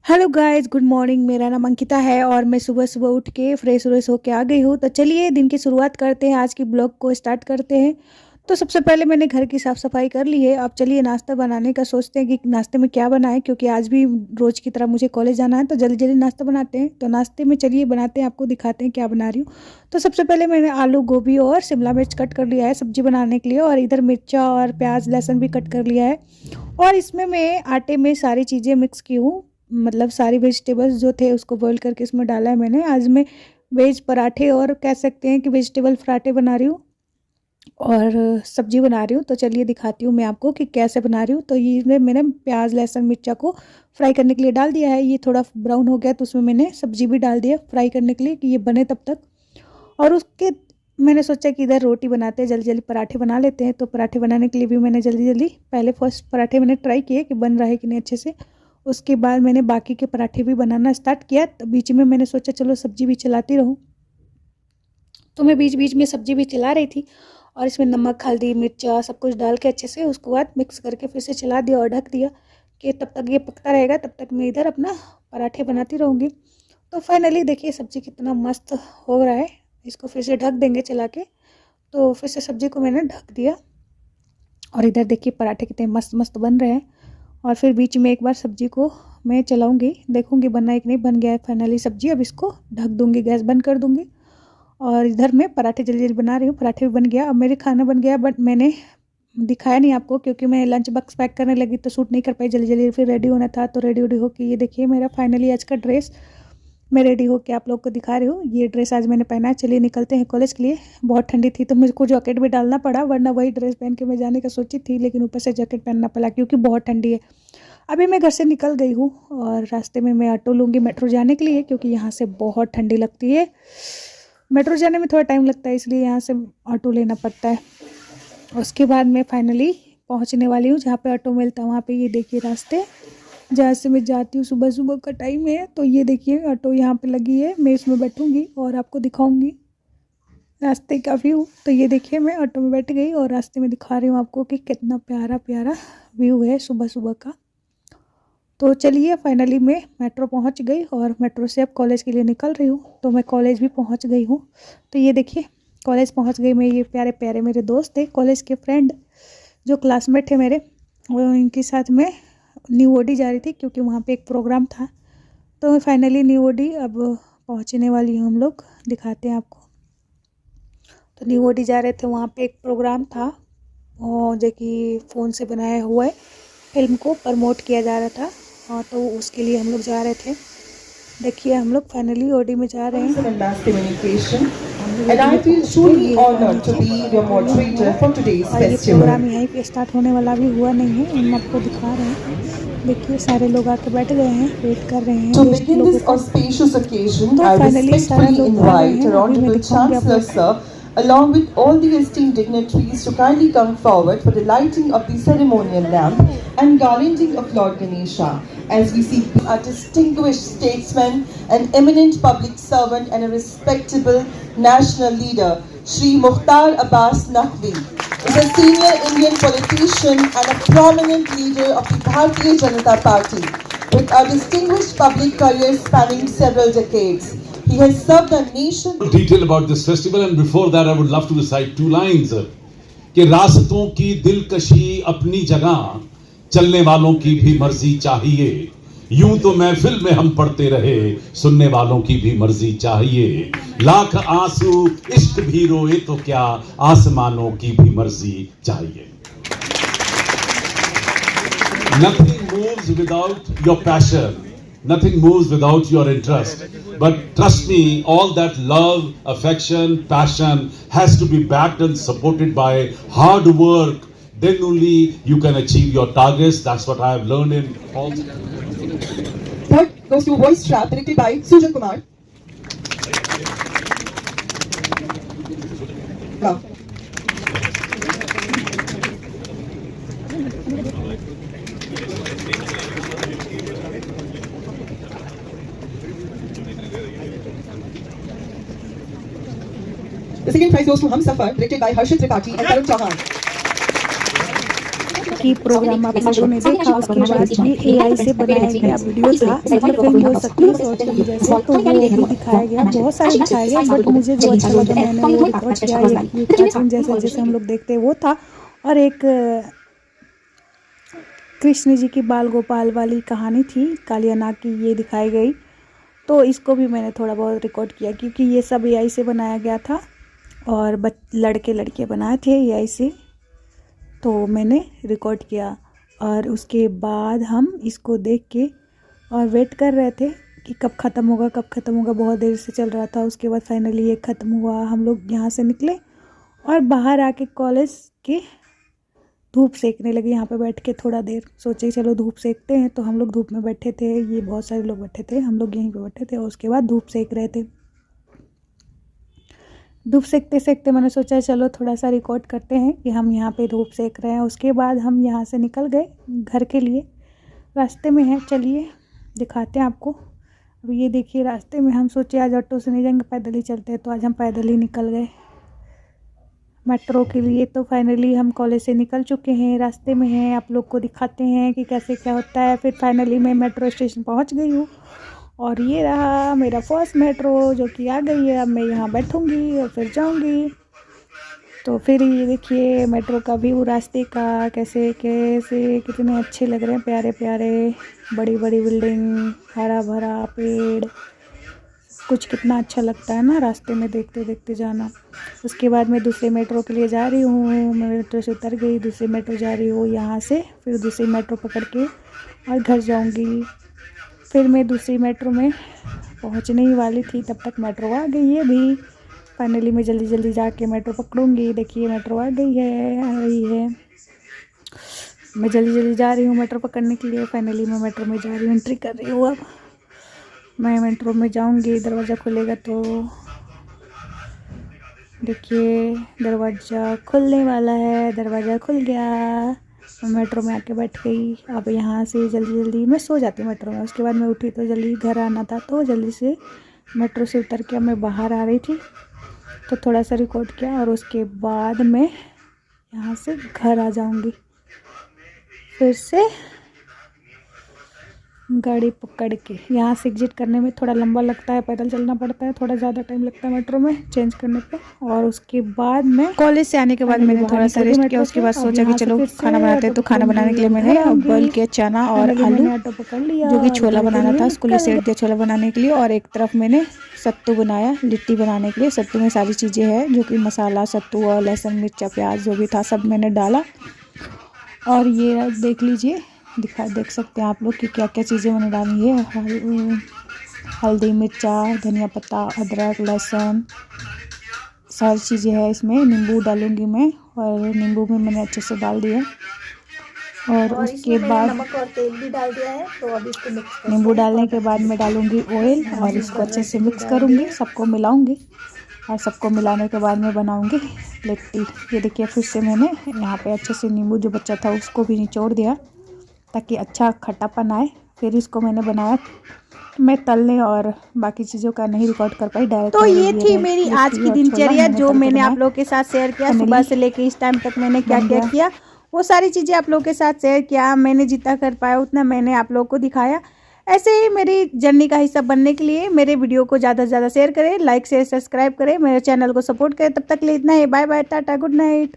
Hello guys, good morning. मेरा नाम अंकिता है और मैं सुबह सुबह उठ के फ्रेश व्रेश होके आ गई हूँ। तो चलिए दिन की शुरुआत करते हैं, आज की ब्लॉग को स्टार्ट करते हैं। तो सबसे पहले मैंने घर की साफ़ सफाई कर ली है। अब चलिए नाश्ता बनाने का सोचते हैं कि नाश्ते में क्या बनाएं, क्योंकि आज भी रोज़ की तरह मुझे कॉलेज जाना है। तो जल्दी जल्दी नाश्ता बनाते हैं। तो नाश्ते में चलिए बनाते हैं, आपको दिखाते हैं क्या बना रही हूँ। तो सबसे पहले मैंने आलू गोभी और शिमला मिर्च कट कर लिया है सब्जी बनाने के लिए, और इधर मिर्चा और प्याज लहसुन भी कट कर लिया है। और इसमें मैं आटे में सारी चीज़ें मिक्स की हूँ, मतलब सारी वेजिटेबल्स जो थे उसको बॉईल करके इसमें डाला है मैंने। आज मैं वेज पराठे और कह सकते हैं कि वेजिटेबल पराठे बना रही हूँ और सब्जी बना रही हूँ। तो चलिए दिखाती हूँ मैं आपको कि कैसे बना रही हूँ। तो ये मैंने प्याज लहसुन मिर्चा को फ्राई करने के लिए डाल दिया है। ये थोड़ा ब्राउन हो गया तो उसमें मैंने सब्जी भी डाल दिया फ्राई करने के लिए कि ये बने तब तक। और उसके मैंने सोचा कि इधर रोटी बनाते हैं, जल्दी जल्दी पराठे बना लेते हैं। तो पराठे बनाने के लिए भी मैंने जल्दी जल्दी पहले फर्स्ट पराठे मैंने ट्राई किए कि बन रहा है कि नहीं अच्छे से। उसके बाद मैंने बाकी के पराठे भी बनाना स्टार्ट किया। तो बीच में मैंने सोचा चलो सब्जी भी चलाती रहूँ। तो मैं बीच बीच में सब्जी भी चला रही थी और इसमें नमक हल्दी मिर्चा सब कुछ डाल के अच्छे से उसके बाद मिक्स करके फिर से चला दिया और ढक दिया कि तब तक ये पकता रहेगा, तब तक मैं इधर अपना पराठे बनाती रहूँगी। तो फाइनली देखिए सब्ज़ी कितना मस्त हो रहा है। इसको फिर से ढक देंगे चला के। तो फिर से सब्ज़ी को मैंने ढक दिया और इधर देखिए पराठे कितने मस्त मस्त बन रहे हैं। और फिर बीच में एक बार सब्ज़ी को मैं चलाऊँगी, देखूँगी बनना है कि नहीं। बन गया है फाइनली सब्ज़ी। अब इसको ढक दूँगी, गैस बंद कर दूँगी। और इधर मैं पराठे जल्दी जल्दी बना रही हूँ। पराठे भी बन गया। अब मेरे खाना बन गया, बट मैंने दिखाया नहीं आपको क्योंकि मैं लंच बॉक्स पैक करने लगी तो शूट नहीं कर पाई जल्दी जल्दी। फिर रेडी होना था तो रेडी होके ये देखिए मेरा फाइनली आज का ड्रेस मैं रेडी होके आप लोग को दिखा रही हूँ। ये ड्रेस आज मैंने पहना है। चलिए निकलते हैं कॉलेज के लिए। बहुत ठंडी थी तो मुझको जैकेट भी डालना पड़ा, वरना वही ड्रेस पहन के मैं जाने का सोची थी, लेकिन ऊपर से जैकेट पहनना पड़ा क्योंकि बहुत ठंडी है। अभी मैं घर से निकल गई हूँ और रास्ते में मैं ऑटो लूँगी मेट्रो जाने के लिए, क्योंकि यहाँ से बहुत ठंडी लगती है। मेट्रो जाने में थोड़ा टाइम लगता है, इसलिए यहाँ से ऑटो लेना पड़ता है। उसके बाद मैं फाइनली पहुँचने वाली हूँ जहाँ पे ऑटो मिलता है। वहाँ पे ये देखिए रास्ते जहाँ से मैं जाती हूँ। सुबह सुबह का टाइम है तो ये देखिए ऑटो यहाँ पे लगी है। मैं इसमें बैठूँगी और आपको दिखाऊँगी रास्ते का व्यू। तो ये देखिए मैं ऑटो में बैठ गई और रास्ते में दिखा रही हूँ आपको कि कितना प्यारा प्यारा व्यू है सुबह सुबह का। तो चलिए फाइनली मैं मेट्रो पहुंच गई और मेट्रो से अब कॉलेज के लिए निकल रही हूँ। तो मैं कॉलेज भी पहुंच गई हूँ। तो ये देखिए कॉलेज पहुंच गई मैं। ये प्यारे प्यारे मेरे दोस्त थे, कॉलेज के फ्रेंड जो क्लासमेट थे मेरे, वो इनके साथ मैं न्यू ओडी जा रही थी क्योंकि वहाँ पे एक प्रोग्राम था। तो मैं फाइनली न्यू ओडी अब पहुँचने वाली हूँ। हम लोग दिखाते हैं आपको। तो न्यू ओडी जा रहे थे, वहाँ पे एक प्रोग्राम था और जो कि फ़ोन से बनाया हुआ है, फिल्म को प्रमोट किया जा रहा था। हाँ, तो उसके लिए हम लोग जा रहे थे। देखिए हम लोग फाइनली ओडी में जा रहे हैं। Mass communication, and I feel truly honored to be your moderator for today's और ये festival. प्रोग्राम यहीं पे स्टार्ट होने वाला भी हुआ नहीं है, हम आपको दिखा रहे हैं। देखिए सारे लोग आके बैठ गए हैं, वेट कर रहे हैं To गेस्ट begin लोगों this का। auspicious occasion, तो I फाइनली सारा respectfully लोग आ गए invite हैं। our अभी मैं Honorable दिखाऊंगी आप Chancellor लोग। Sir, along with all the esteemed dignitaries, to kindly come forward for the lighting of the ceremonial lamp and garlanding of Lord Ganesha, as we see a distinguished statesman, an eminent public servant, and a respectable national leader, Shri Mukhtar Abbas Naqvi, is a senior Indian politician and a prominent leader of the Bharatiya Janata Party, with a distinguished public career spanning several decades. He has served the nation. Detail about this festival, and before that I would love to recite two lines कि रास्तों की दिलकशी अपनी जगह, चलने वालों की भी मर्जी चाहिए। यूं तो महफिल में हम पढ़ते रहे, सुनने वालों की भी मर्जी चाहिए। लाख आंसू इश्क भी रोए तो क्या, आसमानों की भी मर्जी चाहिए। Nothing moves without your passion. Nothing moves without your interest. But trust me, all that love, affection, passion has to be backed and supported by hard work. Then only you can achieve your targets. That's what I have learned in all. Third goes to Voice Trap, directed by Sujan Kumar. Wow. The second prize goes to Hum Safar, directed by Harshit Tripathi and Tarun Chauhan. बाकी programme आप लोगों ने देखा, उसके बाद ये AI से बनाया गया वीडियो था, मतलब फिल्म बोल सकती हूँ शॉर्ट की वजह से, तो वो भी दिखाया गया, बहुत सारे दिखाया गया, बट मुझे जो अच्छा लगा मैंने वो रिकॉर्ड किया। ये कार्टून जैसे हम लोग देखते हैं वो था, और एक कृष्ण जी की बाल गोपाल वाली कहानी थी, कालिया नाग की, ये दिखाई गई। तो इसको भी मैंने थोड़ा बहुत रिकॉर्ड किया, क्योंकि ये सब AI से बनाया गया था और लड़के लड़के बनाए थे AI से, तो मैंने रिकॉर्ड किया। और उसके बाद हम इसको देख के और वेट कर रहे थे कि कब ख़त्म होगा, कब ख़त्म होगा, बहुत देर से चल रहा था। उसके बाद फाइनली ये ख़त्म हुआ, हम लोग यहाँ से निकले और बाहर आके कॉलेज के धूप सेकने लगे। यहाँ पे बैठ के थोड़ा देर सोचे चलो धूप सेकते हैं, तो हम लोग धूप में बैठे थे, ये बहुत सारे लोग बैठे थे, हम लोग यहीं पे बैठे थे और उसके बाद धूप सेक रहे थे। धूप सेकते सेकते मैंने सोचा चलो थोड़ा सा रिकॉर्ड करते हैं कि हम यहाँ पे धूप सेक रहे हैं। उसके बाद हम यहाँ से निकल गए घर के लिए, रास्ते में है, चलिए दिखाते हैं आपको। अब ये देखिए रास्ते में हम सोचे आज ऑटो से नहीं जाएंगे, पैदल ही चलते हैं, तो आज हम पैदल ही निकल गए मेट्रो के लिए। तो फाइनली हम कॉलेज से निकल चुके हैं, रास्ते में हैं, आप लोग को दिखाते हैं कि कैसे क्या होता है। फिर फाइनली मैं मेट्रो स्टेशन पहुंच गई हूँ और ये रहा मेरा फर्स्ट मेट्रो जो कि आ गई है। अब मैं यहाँ बैठूँगी और फिर जाऊँगी। तो फिर ये देखिए मेट्रो का व्यू रास्ते का, कैसे कैसे कितने अच्छे लग रहे हैं, प्यारे प्यारे, बड़ी बड़ी बिल्डिंग, हरा भरा पेड़, कुछ कितना अच्छा लगता है ना रास्ते में देखते देखते जाना। उसके बाद मैं दूसरे मेट्रो के लिए जा रही हूँ, मैं मेट्रो से उतर गई, दूसरी मेट्रो जा रही हूँ यहाँ से, फिर दूसरी मेट्रो पकड़ के और घर जाऊँगी। फिर मैं दूसरी मेट्रो में पहुँचने ही वाली थी, तब तक मेट्रो आ गई है भी। फाइनली मैं जल्दी जल्दी जाके मेट्रो पकड़ूँगी। देखिए मेट्रो आ गई है, आ रही है, मैं जल्दी जल्दी जा रही हूँ मेट्रो पकड़ने के लिए। फाइनली मैं मेट्रो में जा रही हूँ, एंट्री कर रही हूँ। अब मैं मेट्रो में जाऊंगी, दरवाज़ा खुलेगा तो देखिए दरवाज़ा खुलने वाला है, दरवाज़ा खुल गया, मैं मेट्रो में आके बैठ गई। अब यहाँ से जल्दी जल्दी मैं सो जाती हूँ मेट्रो में। उसके बाद मैं उठी तो जल्दी घर आना था, तो जल्दी से मेट्रो से उतर के मैं बाहर आ रही थी, तो थोड़ा सा रिकॉर्ड किया और उसके बाद मैं यहाँ से घर आ जाऊँगी। फिर से गाड़ी पकड़ के यहाँ से एग्जिट करने में थोड़ा लंबा लगता है, पैदल चलना पड़ता है, थोड़ा ज़्यादा टाइम लगता है मेट्रो में चेंज करने पे। और उसके बाद मैं कॉलेज से आने के बाद मैंने थोड़ा सा रेस्ट किया। उसके बाद सोचा कि चलो खाना बनाते हैं, तो खाना बनाने के लिए मैंने बॉईल किया चना और आलू, जो कि छोला बनाना था, उसको लिए सेट दिया छोला बनाने के लिए। और एक तरफ मैंने सत्तू बनाया लिट्टी बनाने के लिए। सत्तू में सारी चीज़ें हैं, जो कि मसाला, सत्तू और लहसुन, मिर्चा, प्याज जो भी था सब मैंने डाला। और ये देख लीजिए, देख सकते हैं आप लोग कि क्या क्या चीज़ें मैंने डाली है, हल्दी, मिर्चा, धनिया पत्ता, अदरक, लहसुन, सारी चीज़ें हैं इसमें। नींबू डालूंगी मैं, और नींबू भी मैंने अच्छे से डाल दिया। और उसके बाद नमक और तेल भी डाल दिया है, तो अभी इसको मिक्स नींबू डालने के बाद मैं डालूंगी ऑयल और इसको अच्छे से मिक्स करूंगी, सबको मिलाऊंगी। और सबको मिलाने के बाद मैं बनाऊंगी लिट्टी। ये देखिए फिर से मैंने यहाँ पे अच्छे से नींबू जो बचा था उसको भी निचोड़ दिया, ताकि अच्छा खट्टापन आए। फिर इसको मैंने बनाया, मैं तलने और बाकी चीज़ों का नहीं रिकॉर्ड कर पाई डायरेक्ट। तो ये थी मेरी आज की दिनचर्या, जो मैंने आप लोगों के साथ शेयर किया। सुबह से लेके इस टाइम तक मैंने क्या क्या किया, वो सारी चीज़ें आप लोगों के साथ शेयर किया। मैंने जितना कर पाया उतना मैंने आप लोगों को दिखाया। ऐसे ही मेरी जर्नी का हिस्सा बनने के लिए मेरे वीडियो को ज़्यादा से ज़्यादा शेयर करें, लाइक शेयर सब्सक्राइब करें, मेरे चैनल को सपोर्ट करें। तब तक के लिए इतना ही, bye bye, tata, good night.